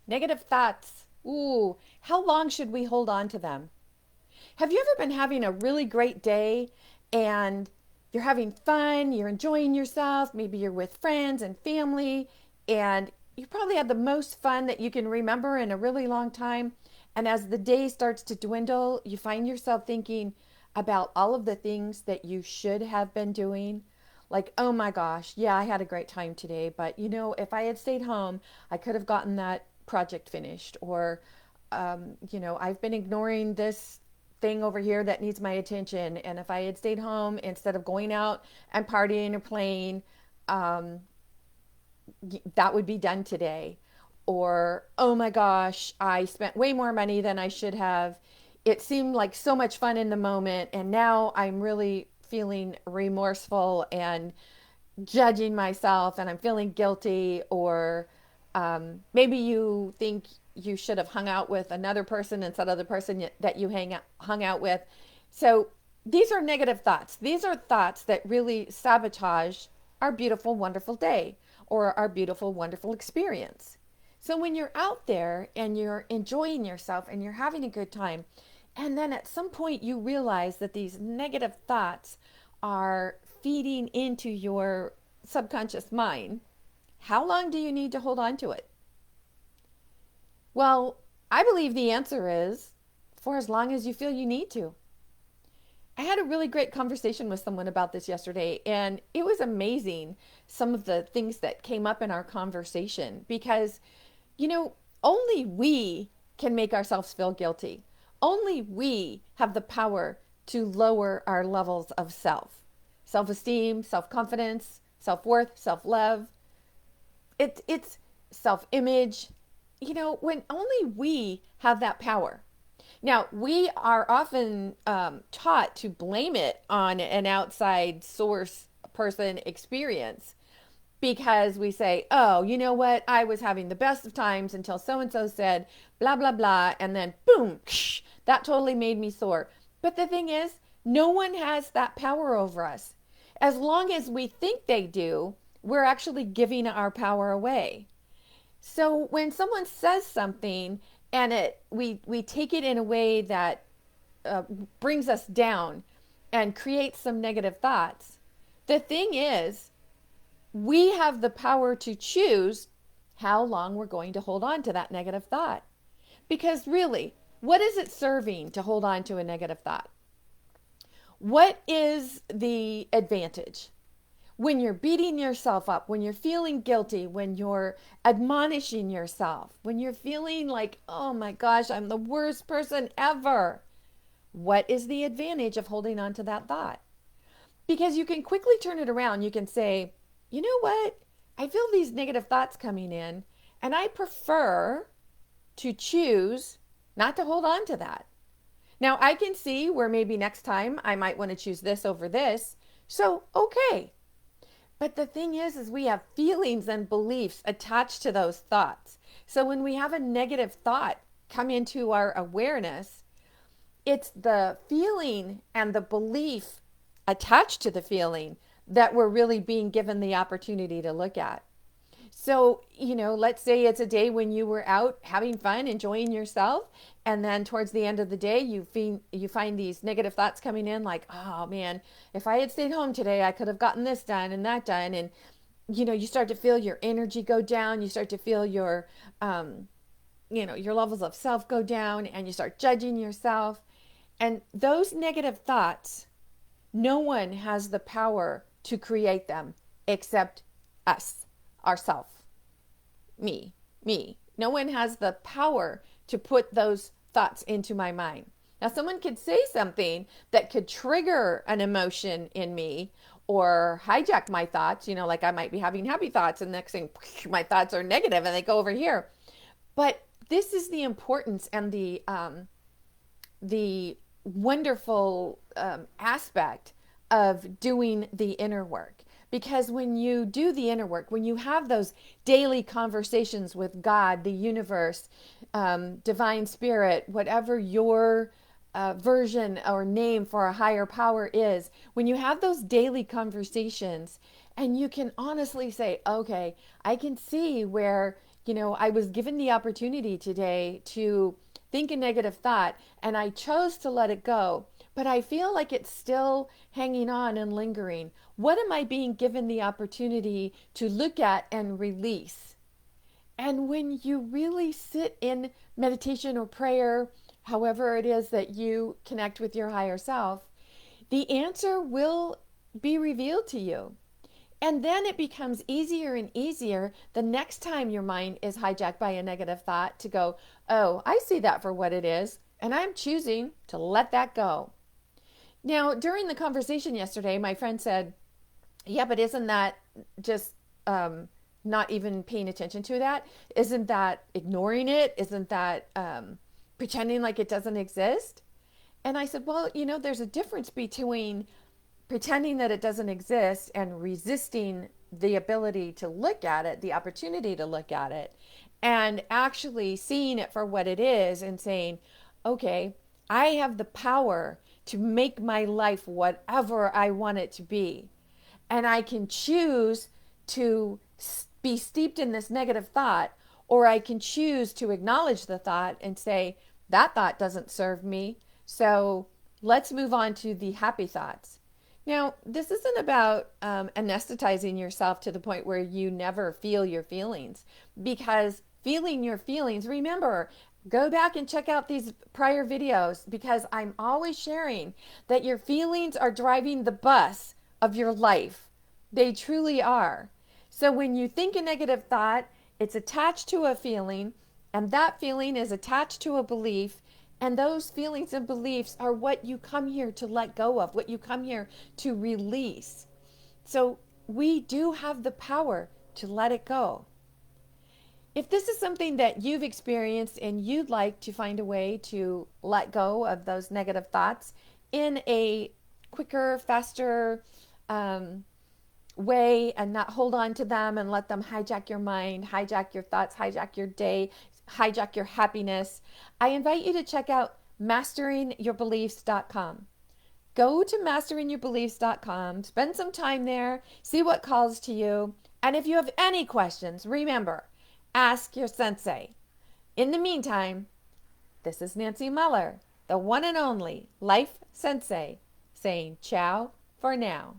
Negative thoughts. Ooh, how long should we hold on to them? Have you ever been having a really great day and you're having fun, you're enjoying yourself, maybe you're with friends and family, and you probably had the most fun that you can remember in a really long time. And as the day starts to dwindle, you find yourself thinking about all of the things that you should have been doing. Like, oh my gosh, yeah, I had a great time today, but if I had stayed home, I could have gotten that project finished. Or, I've been ignoring this thing over here that needs my attention. And if I had stayed home instead of going out and partying or playing, um, that would be done today. Or, oh my gosh, I spent way more money than I should have. It seemed like so much fun in the moment. And now I'm really feeling remorseful and judging myself and I'm feeling guilty. Or maybe you think you should have hung out with another person instead of the person that you hung out with. So these are negative thoughts. These are thoughts that really sabotage our beautiful, wonderful day or our beautiful, wonderful experience. So when you're out there and you're enjoying yourself and you're having a good time, and then at some point you realize that these negative thoughts are feeding into your subconscious mind, how long do you need to hold on to it? Well, I believe the answer is for as long as you feel you need to. I had a really great conversation with someone about this yesterday, and it was amazing some of the things that came up in our conversation because, you know, only we can make ourselves feel guilty. Only we have the power to lower our levels of self esteem, self confidence, self worth, self love. It's self image. When only we have that power. Now, we are often taught to blame it on an outside source person experience because we say, oh, you know what? I was having the best of times until so and so said blah, blah, blah. And then boom, that totally made me sore. But the thing is, no one has that power over us. As long as we think they do, we're actually giving our power away. So when someone says something and we take it in a way that uh, brings us down and creates some negative thoughts, the thing is, we have the power to choose how long we're going to hold on to that negative thought. Because really, what is it serving to hold on to a negative thought? What is the advantage? When you're beating yourself up, when you're feeling guilty, when you're admonishing yourself, when you're feeling like, oh my gosh, I'm the worst person ever, what is the advantage of holding on to that thought? Because you can quickly turn it around. You can say, you know what? I feel these negative thoughts coming in, and I prefer to choose not to hold on to that. Now, I can see where maybe next time I might want to choose this over this. So, okay, but the thing is we have feelings and beliefs attached to those thoughts. So when we have a negative thought come into our awareness, it's the feeling and the belief attached to the feeling that we're really being given the opportunity to look at. So, let's say it's a day when you were out having fun, enjoying yourself, and then towards the end of the day, you find these negative thoughts coming in like, oh man, if I had stayed home today, I could have gotten this done and that done. And, you start to feel your energy go down. You start to feel your levels of self go down and you start judging yourself. And those negative thoughts, no one has the power to create them except us, ourself, me. No one has the power to put those thoughts into my mind. Now, someone could say something that could trigger an emotion in me or hijack my thoughts, like I might be having happy thoughts and next thing my thoughts are negative and they go over here. But this is the importance and the wonderful aspect of doing the inner work. Because when you do the inner work, when you have those daily conversations with God, the universe, divine spirit, whatever your version or name for a higher power is, when you have those daily conversations and you can honestly say, okay, I can see where I was given the opportunity today to think a negative thought and I chose to let it go, but I feel like it's still hanging on and lingering. What am I being given the opportunity to look at and release? And when you really sit in meditation or prayer, however it is that you connect with your higher self, the answer will be revealed to you. And then it becomes easier and easier the next time your mind is hijacked by a negative thought to go, oh, I see that for what it is, and I'm choosing to let that go. Now, during the conversation yesterday, my friend said, yeah, but isn't that just not even paying attention to that? Isn't that ignoring it? Isn't that pretending like it doesn't exist? And I said, well, there's a difference between pretending that it doesn't exist and resisting the ability to look at it, the opportunity to look at it, and actually seeing it for what it is and saying, okay, I have the power to make my life whatever I want it to be. And I can choose to be steeped in this negative thought, or I can choose to acknowledge the thought and say, that thought doesn't serve me. So let's move on to the happy thoughts. Now, this isn't about anesthetizing yourself to the point where you never feel your feelings, because feeling your feelings, remember, go back and check out these prior videos, because I'm always sharing that your feelings are driving the bus of your life. They truly are. So when you think a negative thought, it's attached to a feeling, and that feeling is attached to a belief. And those feelings and beliefs are what you come here to let go of, what you come here to release. So we do have the power to let it go. If this is something that you've experienced and you'd like to find a way to let go of those negative thoughts in a quicker, faster way, and not hold on to them and let them hijack your mind, hijack your thoughts, hijack your day, hijack your happiness, I invite you to check out masteringyourbeliefs.com. Go to masteringyourbeliefs.com, spend some time there, see what calls to you, and if you have any questions, remember, ask your sensei. In the meantime, this is Nancy Muller, the one and only Life Sensei, saying ciao for now.